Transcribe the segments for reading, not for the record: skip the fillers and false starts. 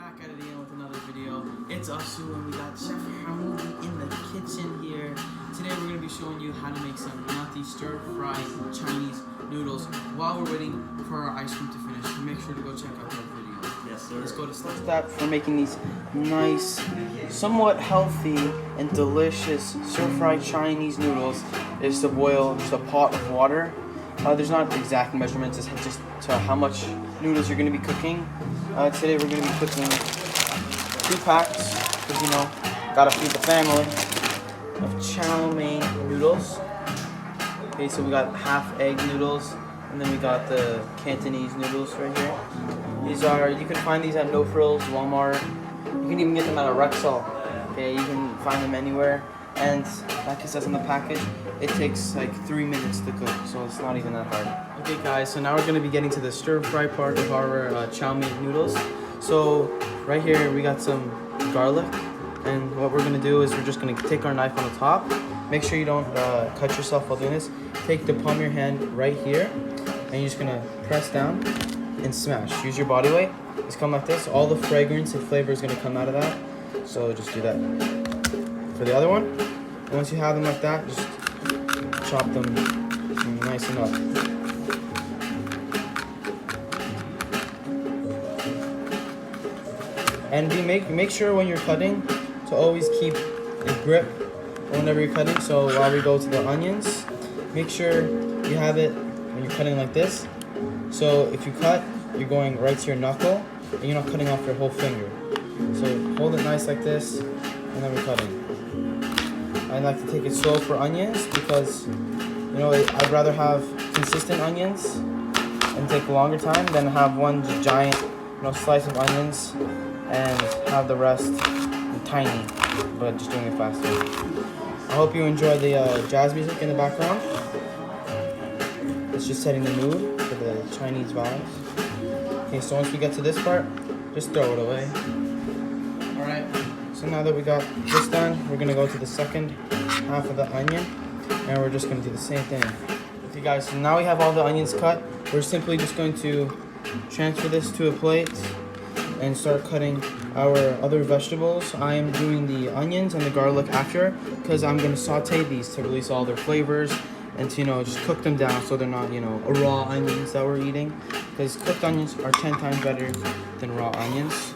back at it again with another video. It's Asu and we got Chef Hamudi in the kitchen here. Today we're going to be showing you how to make some nutty stir-fried Chinese noodles while we're waiting for our ice cream to finish. So make sure to go check out that video. Yes, sir. Let's go to step for making these nice, somewhat healthy and delicious stir-fried Chinese noodles is to boil just a pot of water. There's not exact measurements, it's just to how much noodles you're going to be cooking. Today we're going to be cooking 2 packs, because you know, gotta feed the family, of Chow noodles. Okay, so we got half egg noodles, and then we got the Cantonese noodles right here. These are, you can find these at No Frills, Walmart. You can even get them at a Rexall. Okay, you can find them anywhere. And like it says on the package, it takes like 3 minutes to cook, so it's not even that hard. Okay guys, so now we're going to be getting to the stir-fry part of our chow mein noodles. So right here we got some garlic, and what we're going to do is we're just going to take our knife on the top. Make sure you don't cut yourself while doing this. Take the palm of your hand right here, and you're just going to press down and smash. Use your body weight. Just come like this. All the fragrance and flavor is going to come out of that, so just do that. For the other one, once you have them like that, just chop them nice enough. And make sure when you're cutting to always keep a grip whenever you're cutting. So while we go to the onions, make sure you have it when you're cutting like this. So if you cut, you're going right to your knuckle, and you're not cutting off your whole finger. So hold it nice like this, and then we're cutting. I like to take it slow for onions because, you know, I'd rather have consistent onions and take a longer time than have one giant, you know, slice of onions and have the rest tiny, but just doing it faster. I hope you enjoy the jazz music in the background. It's just setting the mood for the Chinese vibes. Okay, so once we get to this part, just throw it away. Alright. So now that we got this done, we're going to go to the second half of the onion, and we're just going to do the same thing. Okay guys, so now we have all the onions cut. We're simply just going to transfer this to a plate and start cutting our other vegetables. I am doing the onions and the garlic after, because I'm going to saute these to release all their flavors and to, you know, just cook them down so they're not, you know, raw onions that we're eating, because cooked onions are 10 times better than raw onions.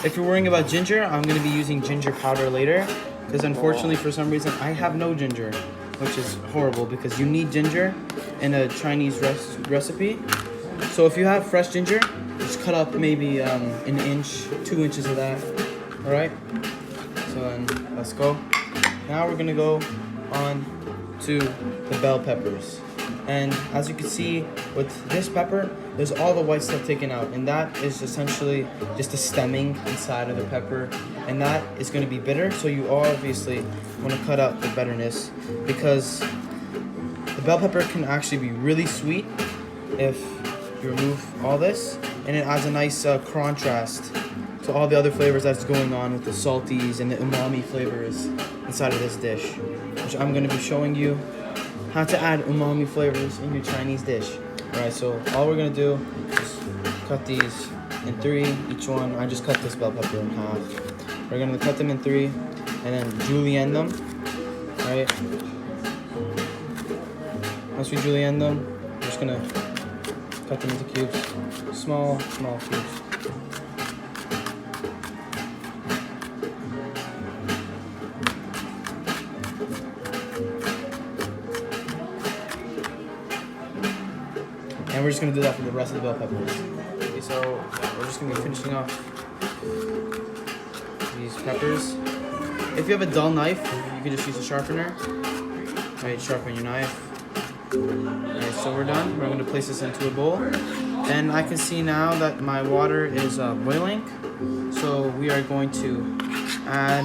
If you're worrying about ginger, I'm going to be using ginger powder later, because unfortunately for some reason I have no ginger, which is horrible because you need ginger in a Chinese recipe. So if you have fresh ginger, just cut up maybe an inch, 2 inches of that. Alright, so then let's go. Now we're going to go on to the bell peppers. And as you can see with this pepper, there's all the white stuff taken out, and that is essentially just the stemming inside of the pepper, and that is going to be bitter, so you obviously want to cut out the bitterness, because the bell pepper can actually be really sweet if you remove all this, and it adds a nice contrast to all the other flavors that's going on with the salties and the umami flavors inside of this dish, which I'm going to be showing you how to add umami flavors in your Chinese dish. Alright, so all we're going to do is cut these in 3, each one. I just cut this bell pepper in half. We're going to cut them in 3 and then julienne them. Alright. Once we julienne them, we're just going to cut them into cubes. Small cubes. And we're just going to do that for the rest of the bell peppers. Okay, so we're just going to be finishing off these peppers. If you have a dull knife, you can just use a sharpener. Alright, sharpen your knife. Alright, so we're done. We're going to place this into a bowl. And I can see now that my water is boiling. So we are going to add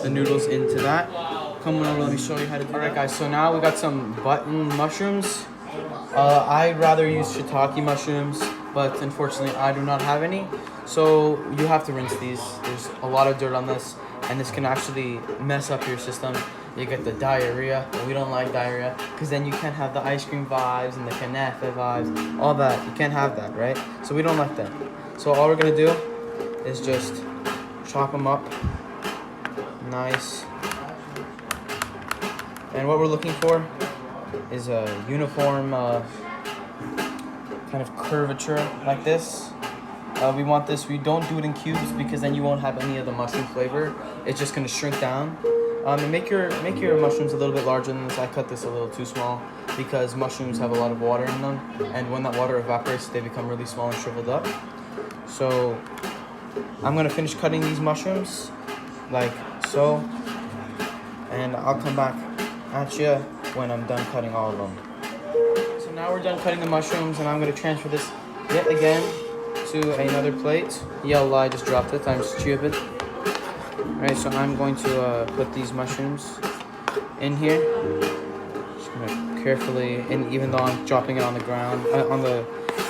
the noodles into that. Come on over, let me show you how to do that. Alright guys, so now we got some button mushrooms. I'd rather use shiitake mushrooms, but unfortunately I do not have any. So you have to rinse these. There's a lot of dirt on this, and this can actually mess up your system. You get the diarrhea. We don't like diarrhea, because then you can't have the ice cream vibes and the kanafa vibes, all that. You can't have that, right? So we don't like that. So all we're gonna do is just chop them up nice. And what we're looking for is a uniform kind of curvature like this. We want this, we don't do it in cubes because then you won't have any of the mushroom flavor. It's just gonna shrink down. And make your mushrooms a little bit larger than this. I cut this a little too small because mushrooms have a lot of water in them, and when that water evaporates, they become really small and shriveled up. So I'm gonna finish cutting these mushrooms like so, and I'll come back at you when I'm done cutting all of them. So now we're done cutting the mushrooms, and I'm gonna transfer this yet again to another plate. Yalla, I just dropped it, I'm stupid. Alright, so I'm going to put these mushrooms in here. Just gonna carefully, and even though I'm dropping it on the ground, on the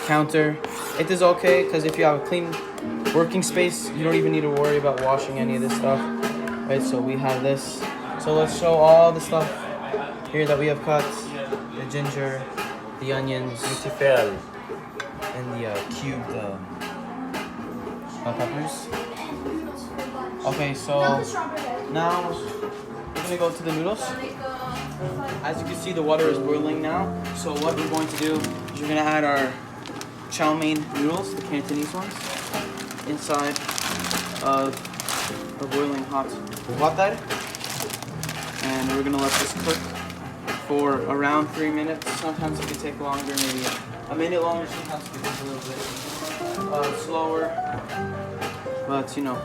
counter, it is okay, because if you have a clean working space, you don't even need to worry about washing any of this stuff. Right, so we have this. So let's show all the stuff here that we have cut. The ginger, the onions, and the cubed peppers. Okay, so now we're gonna go to the noodles. As you can see, the water is boiling now. So what we're going to do is we're gonna add our chow mein noodles, the Cantonese ones, inside of the boiling hot water. And we're gonna let this cook for around 3 minutes. Sometimes it can take longer, maybe a minute longer. Sometimes it can take a little bit slower. But you know,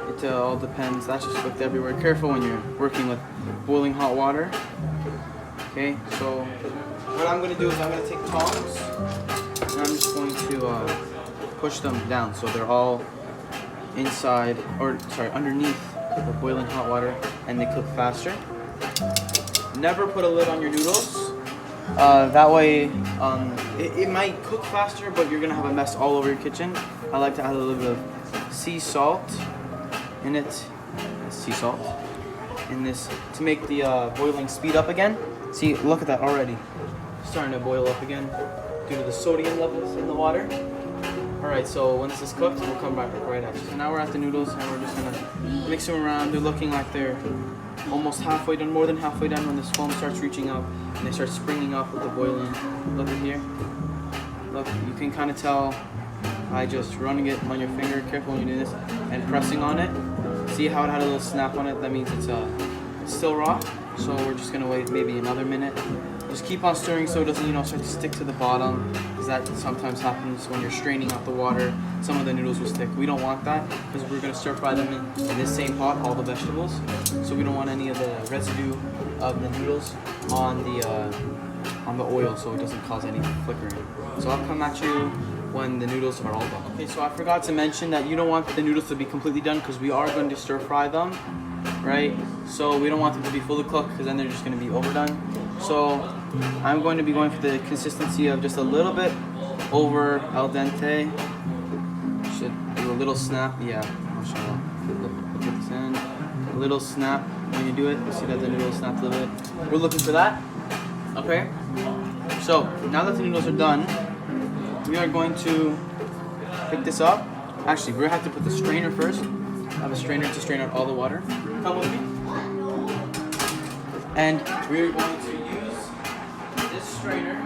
it all depends. That's just cooked everywhere. Careful when you're working with boiling hot water. Okay, so what I'm gonna do is I'm gonna take tongs and I'm just going to push them down so they're all inside, or sorry, underneath the boiling hot water, and they cook faster. Never put a lid on your noodles. That way, it might cook faster, but you're gonna have a mess all over your kitchen. I like to add a little bit of sea salt in it, in this, to make the boiling speed up again. See, look at that already, starting to boil up again due to the sodium levels in the water. Alright, so when this is cooked, we'll come back right after. So now we're at the noodles, and we're just gonna mix them around. They're looking like they're almost halfway done, more than halfway done, when this foam starts reaching up and they start springing up with the boiling. Look at here. Look, you can kind of tell by just running it on your finger, careful when you do this, and pressing on it. See how it had a little snap on it? That means it's still raw. So we're just gonna wait maybe another minute. Just keep on stirring so it doesn't, you know, start to stick to the bottom, because that sometimes happens when you're straining out the water. Some of the noodles will stick. We don't want that, because we're gonna stir fry them in this same pot, all the vegetables. So we don't want any of the residue of the noodles on the oil, so it doesn't cause any flickering. So I'll come at you when the noodles are all done. Okay, so I forgot to mention that you don't want the noodles to be completely done, because we are going to stir fry them, right? So we don't want them to be fully cooked, because then they're just going to be overdone. So I'm going to be going for the consistency of just a little bit over al dente. Should do a little snap, yeah. Look at this end. A little snap when you do it. You see that the noodles snapped a little bit. We're looking for that. Okay. So now that the noodles are done, we are going to pick this up. Actually, we're gonna have to put the strainer first. I have a strainer to strain out all the water. Come with me. And we're going to use this strainer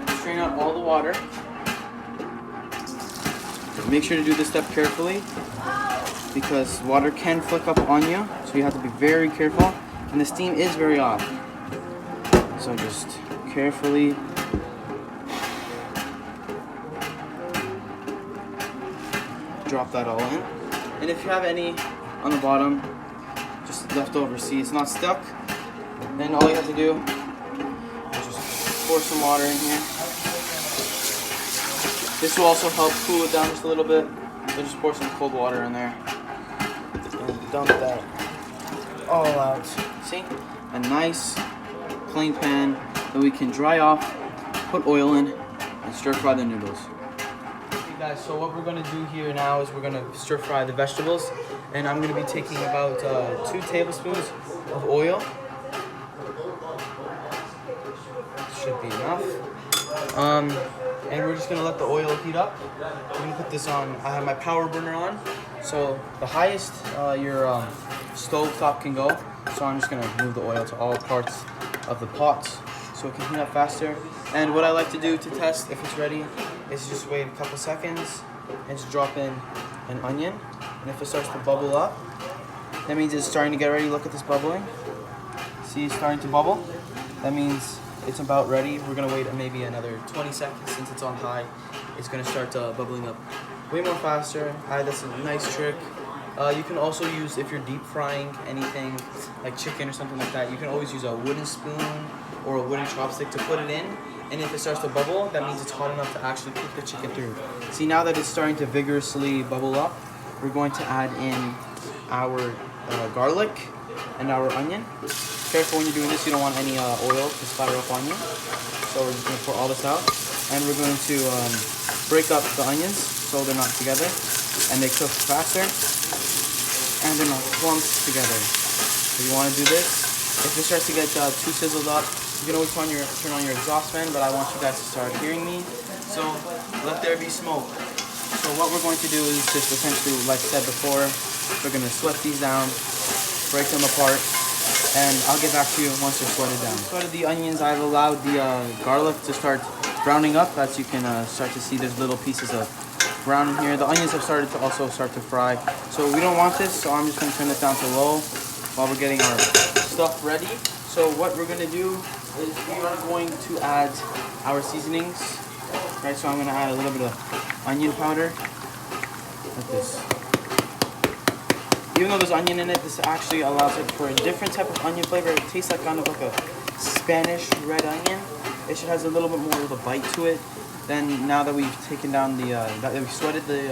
to strain out all the water. Make sure to do this step carefully, because water can flick up on you, so you have to be very careful. And the steam is very hot, so just carefully drop that all in. And if you have any on the bottom, just leftover, see it's not stuck, then all you have to do is just pour some water in here. This will also help cool it down just a little bit. So just pour some cold water in there and dump that all out. See? A nice plain pan that we can dry off, put oil in, and stir fry the noodles. Okay guys, so what we're gonna do here now is we're gonna stir fry the vegetables, and I'm gonna be taking about 2 tablespoons of oil. Should be enough. And we're just gonna let the oil heat up. We're gonna put this on. I have my power burner on, so the highest your stove top can go. So I'm just gonna move the oil to all parts of the pot so it can heat up faster. And what I like to do to test if it's ready is just wait a couple seconds and just drop in an onion. And if it starts to bubble up, that means it's starting to get ready. Look at this bubbling. See, it's starting to bubble. That means it's about ready. We're gonna wait maybe another 20 seconds since it's on high. It's gonna start bubbling up way more faster. That's a nice trick. You can also use, if you're deep frying anything like chicken or something like that, you can always use a wooden spoon or a wooden chopstick to put it in. And if it starts to bubble, that means it's hot enough to actually cook the chicken through. See, now that it's starting to vigorously bubble up, we're going to add in our garlic and our onion. Careful when you're doing this, you don't want any oil to splatter up on you. So we're just going to pour all this out. And we're going to break up the onions so they're not together and they cook faster and they're not clumped together. So you want to do this. If it starts to get too sizzled up, you can always turn on your exhaust fan, but I want you guys to start hearing me. So let there be smoke. So what we're going to do is just essentially, like I said before, we're going to sweat these down, break them apart, and I'll get back to you once they're sweated down. Sweated the onions, I've allowed the garlic to start browning up. As you can start to see, there's little pieces of brown in here. The onions have started to also start to fry. So we don't want this, so I'm just going to turn this down to low while we're getting our stuff ready. So what we're going to do is we are going to add our seasonings. Right, so I'm going to add a little bit of onion powder, like this. Even though there's onion in it, this actually allows it for a different type of onion flavor. It tastes like kind of like a Spanish red onion. It just has a little bit more of a bite to it. Then now that we've taken down that we've sweated the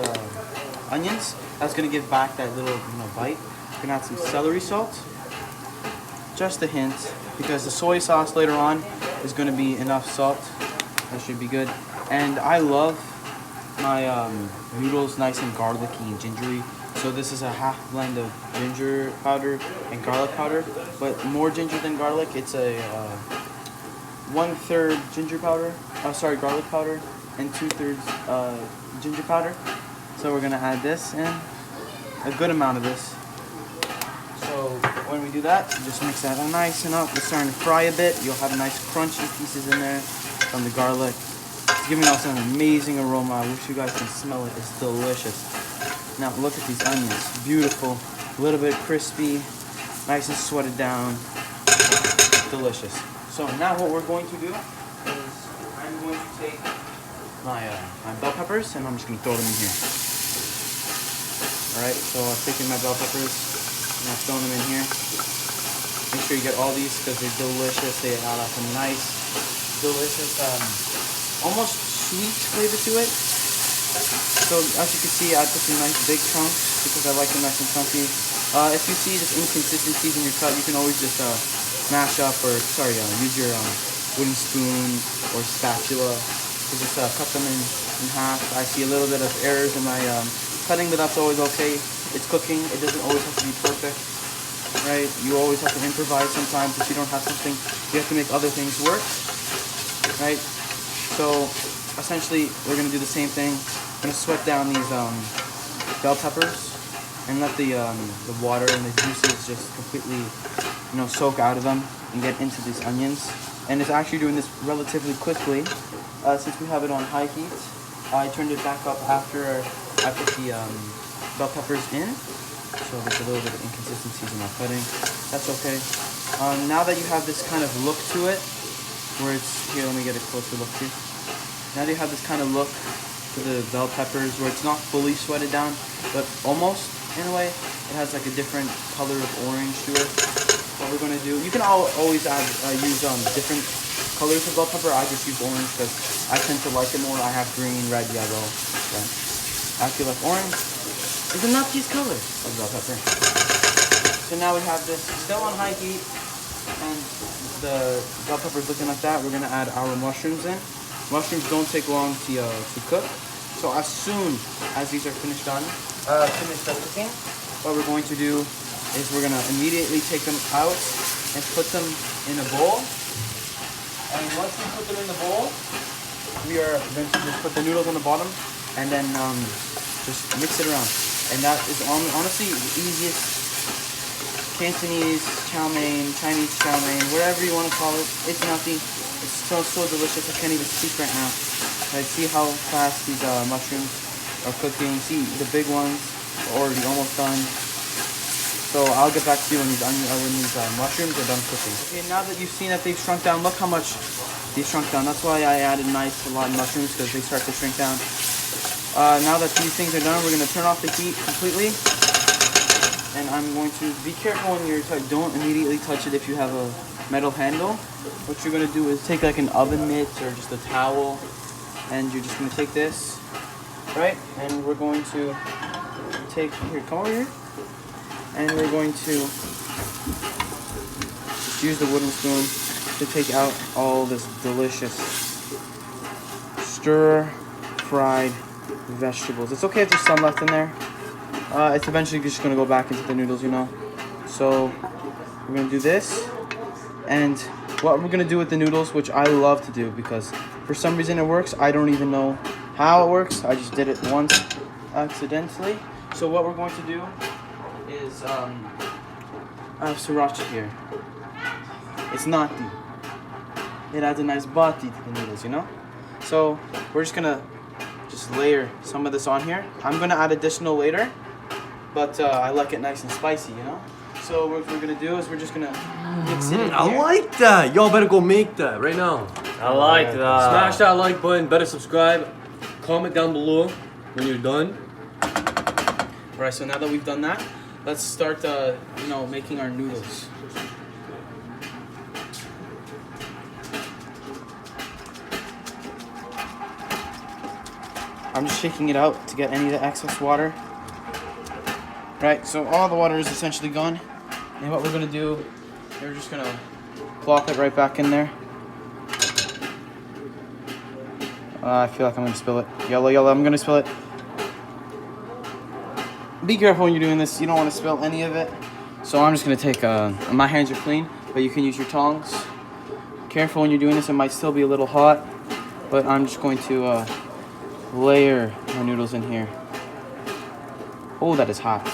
onions, that's gonna give back that little bite. We're gonna add some celery salt, just a hint, because the soy sauce later on is gonna be enough salt. That should be good. And I love my noodles nice and garlicky and gingery. So this is a half blend of ginger powder and garlic powder, but more ginger than garlic. It's a 1/3 ginger powder, garlic powder, and 2/3 ginger powder. So we're gonna add this in, a good amount of this. So when we do that, just mix that nice and up. It's starting to fry a bit. You'll have nice crunchy pieces in there from the garlic. It's giving off an amazing aroma. I wish you guys can smell it. It's delicious. Now look at these onions, beautiful, a little bit crispy, nice and sweated down, delicious. So now what we're going to do is I'm going to take my bell peppers and I'm just going to throw them in here. Alright, so I've taken my bell peppers and I've thrown them in here. Make sure you get all these because they're delicious. They add up a nice, delicious, almost sweet flavor to it. So as you can see, I put some nice big chunks because I like them nice and chunky. If you see just inconsistencies in your cut, you can always just mash up or use your wooden spoon or spatula to just cut them in half. I see a little bit of errors in my cutting, but that's always okay. It's cooking. It doesn't always have to be perfect, right? You always have to improvise sometimes. If you don't have something, you have to make other things work, right? So essentially, we're gonna do the same thing. I'm gonna sweat down these bell peppers and let the water and the juices just completely, soak out of them and get into these onions. And it's actually doing this relatively quickly since we have it on high heat. I turned it back up after I put the bell peppers in, so there's a little bit of inconsistencies in my cutting. That's okay. Now that you have this kind of look to it, where it's here, let me get a closer look too. Now that you have this kind of look to the bell peppers, where it's not fully sweated down, but almost in a way, it has like a different color of orange to it. What we're gonna do, you can always use different colors of bell pepper. I just use orange because I tend to like it more. I have green, red, yellow. But I feel like orange is the nuttiest color of bell pepper. So now we have this still on high heat, and the bell pepper is looking like that. We're gonna add our mushrooms in. Mushrooms don't take long to cook. So as soon as these are finished cooking, what we're going to do is we're gonna immediately take them out and put them in a bowl. And once we put them in the bowl, we are going to just put the noodles on the bottom and then just mix it around. And that is honestly the easiest Cantonese chow mein, Chinese chow mein, whatever you want to call it. It's nothing. It smells so delicious. I can't even speak right now. Right, see how fast these mushrooms are cooking. See, the big ones are already almost done. So I'll get back to you when these mushrooms are done cooking. Okay, now that you've seen that they've shrunk down, look how much they shrunk down. That's why I added a lot of mushrooms, because they start to shrink down. Now that these things are done, we're going to turn off the heat completely. And I'm going to be careful when you're don't immediately touch it if you have a metal handle. What you're going to do is take like an oven mitt or just a towel, and you're just going to take this, right? And we're going to take, here, come over here. And we're going to just use the wooden spoon to take out all this delicious stir-fried vegetables. It's okay if there's some left in there. It's eventually just going to go back into the noodles, you know. So we're going to do this. And what we're going to do with the noodles, which I love to do because for some reason it works. I don't even know how it works. I just did it once accidentally. So what we're going to do is I have sriracha here. It's nati. It adds a nice bati to the noodles, you know. So we're just gonna layer some of this on here. I'm gonna add additional later, but I like it nice and spicy, you know. So what we're gonna do is we're just gonna mix it in here. I like that. Y'all better go make that right now. I like that. Smash that like button. Better subscribe. Comment down below when you're done. All right. So now that we've done that, let's start, making our noodles. I'm just shaking it out to get any of the excess water. Right, so all the water is essentially gone. And what we're gonna do, we're just gonna plop it right back in there. I feel like I'm gonna spill it. Yellow, I'm gonna spill it. Be careful when you're doing this. You don't want to spill any of it. So I'm just gonna take, my hands are clean, but you can use your tongs. Careful when you're doing this, it might still be a little hot, but I'm just going to layer my noodles in here. Oh, that is hot.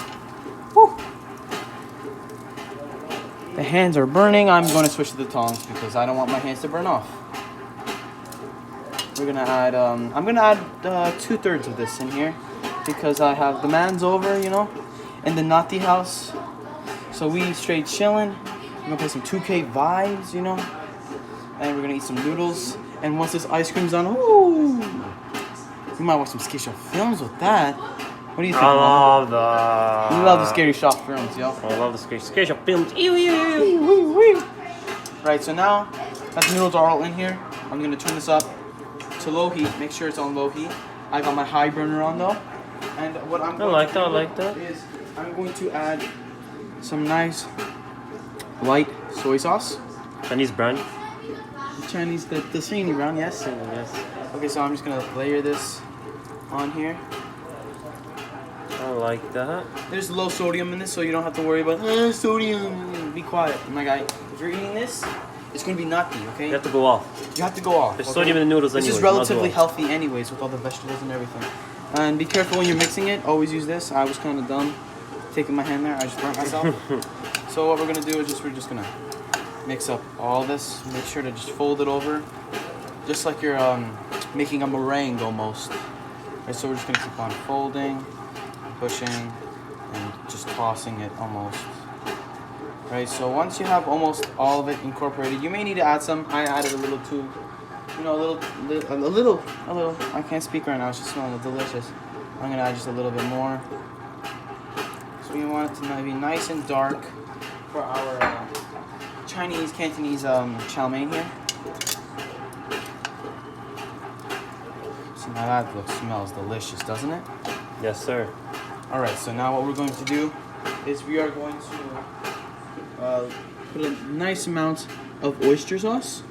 Woo. The hands are burning. I'm going to switch to the tongs because I don't want my hands to burn off. We're gonna add, I'm gonna add 2/3 of this in here because I have the mans over, you know, in the Nati house. So we straight chilling. We're gonna play some 2K vibes, you know, and we're gonna eat some noodles. And once this ice cream's on, ooh, we might watch some scary shop films with that. What do you think? I love that. You love the scary shop films, yo. I love the scary shop films. Right, so now that the noodles are all in here, I'm gonna turn this up to low heat. Make sure it's on low heat. I got my high burner on though. And what I'm going to do is I'm going to add some nice light soy sauce. Chinese brand. Chinese, the Chinese brown, yes? Yes. Okay, so I'm just gonna layer this on here. I like that. There's low sodium in this, so you don't have to worry about sodium. Be quiet. My guy, if you're eating this, it's gonna be nutty, okay? You have to go off. You have to go off. There's sodium in the noodles anyways. This is relatively healthy anyways with all the vegetables and everything. And be careful when you're mixing it. Always use this. I was kind of dumb taking my hand there. I just burnt myself. So what we're gonna do is we're just gonna mix up all this. Make sure to just fold it over, just like you're making a meringue almost. Right, so we're just gonna keep on folding, pushing, and just tossing it almost. Right, so once you have almost all of it incorporated, you may need to add some. I added a little too, you know, a little. I can't speak right now. It's just smelling delicious. I'm gonna add just a little bit more. So we want it to be nice and dark for our Chinese Cantonese chow mein here. So now that smells delicious, doesn't it? Yes, sir. All right. So now what we're going to do is we are going to put a nice amount of oyster sauce.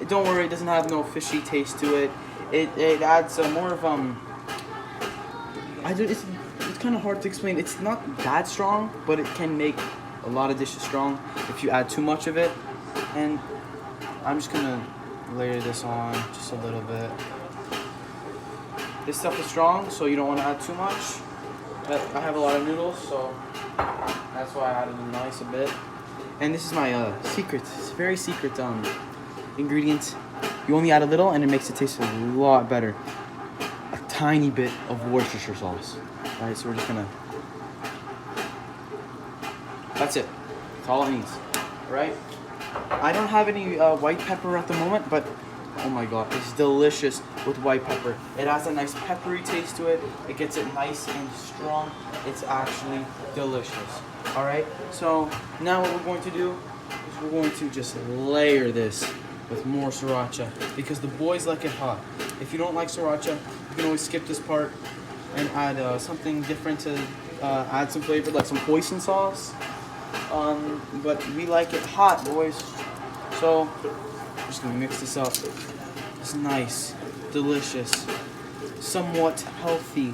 Don't worry, it doesn't have no fishy taste to it. It adds more of it's kind of hard to explain. It's not that strong, but it can make a lot of dishes strong if you add too much of it. And I'm just gonna layer this on just a little bit. This stuff is strong, so you don't want to add too much. But I have a lot of noodles, so that's why I added a nice bit. And this is my secret, it's a very secret ingredient. You only add a little and it makes it taste a lot better. A tiny bit of Worcestershire sauce. Alright, so we're just gonna... That's it. That's all it needs. Alright? I don't have any white pepper at the moment, but oh my god, it's delicious with white pepper. It has a nice peppery taste to it. It gets it nice and strong. It's actually delicious. Alright, so now what we're going to do is we're going to just layer this with more sriracha because the boys like it hot. If you don't like sriracha, you can always skip this part and add something different to add some flavor, like some hoisin sauce. But we like it hot, boys. So I'm just gonna mix this up. It's nice, delicious, somewhat healthy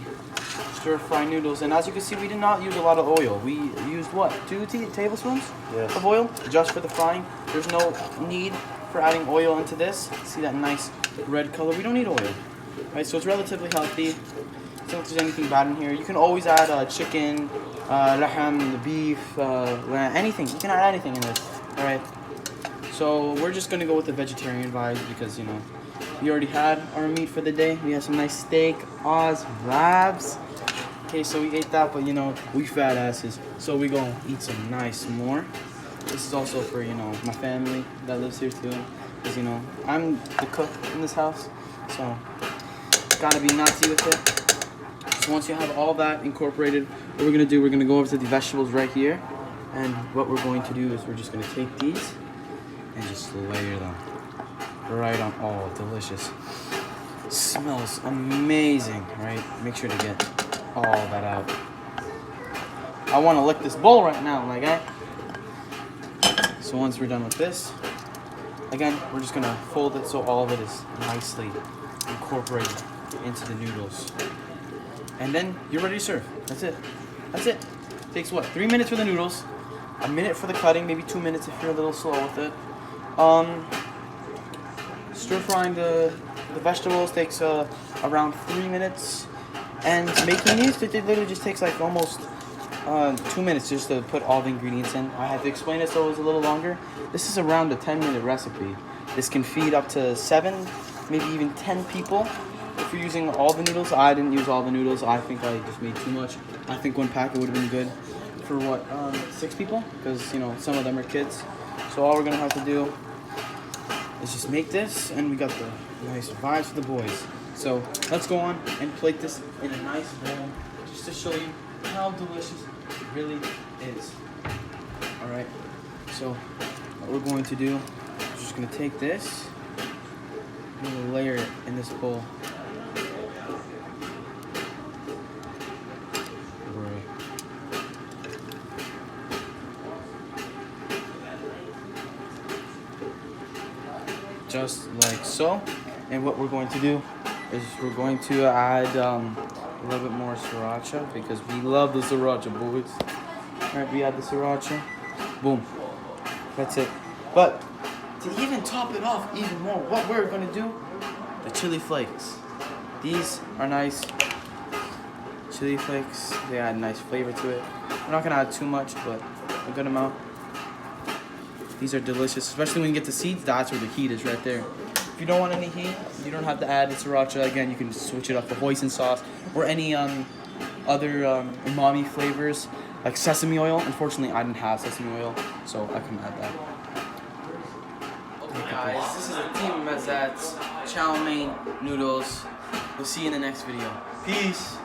stir-fry noodles. And as you can see, we did not use a lot of oil. We used what, 2 tablespoons of oil just for the frying. There's no need for adding oil into this. See that nice red color? We don't need oil, right? So it's relatively healthy. I don't think there's anything bad in here. You can always add chicken, laham, the beef, lamb, anything. You can add anything in this. All right. So we're just gonna go with the vegetarian vibes because, you know, we already had our meat for the day. We had some nice steak, Oz vibes. Okay, so we ate that, but you know, we fat asses. So we gonna eat some nice more. This is also for, you know, my family that lives here too. Because, you know, I'm the cook in this house. So gotta be Nazi with it. So once you have all that incorporated, what we're gonna do, we're gonna go over to the vegetables right here. And what we're going to do is we're just gonna take these and just layer them right on. Oh, delicious. Smells amazing, right? Make sure to get all that out. I wanna lick this bowl right now, my guy. So once we're done with this, again, we're just gonna fold it so all of it is nicely incorporated into the noodles. And then you're ready to serve. That's it. That's it. Takes what, 3 minutes for the noodles, a minute for the cutting, maybe 2 minutes if you're a little slow with it. Stir frying the vegetables takes around 3 minutes. And making these, it literally just takes like almost 2 minutes just to put all the ingredients in. I had to explain it so it was a little longer. This is around a 10-minute recipe. This can feed up to 7, maybe even 10 people. If you're using all the noodles, I didn't use all the noodles. I think I just made too much. I think one packet would have been good for what, 6 people? Because, you know, some of them are kids. So all we're gonna have to do is just make this, and we got the nice vibes for the boys. So let's go on and plate this in a nice bowl, just to show you how delicious it really is. All right. So what we're going to do, we're just gonna take this, and we'll layer it in this bowl. Just like so. And what we're going to do is we're going to add a little bit more sriracha because we love the sriracha, boys. Alright, we add the sriracha. Boom. That's it. But to even top it off even more, what we're going to do, the chili flakes. These are nice chili flakes. They add nice flavor to it. We're not going to add too much, but a good amount. These are delicious, especially when you get the seeds. That's where the heat is right there. If you don't want any heat, you don't have to add the sriracha. Again, you can switch it up for hoisin sauce or any other umami flavors like sesame oil. Unfortunately, I didn't have sesame oil, so I couldn't add that. Okay, guys, this is the Team Mazat's chow mein noodles. We'll see you in the next video. Peace.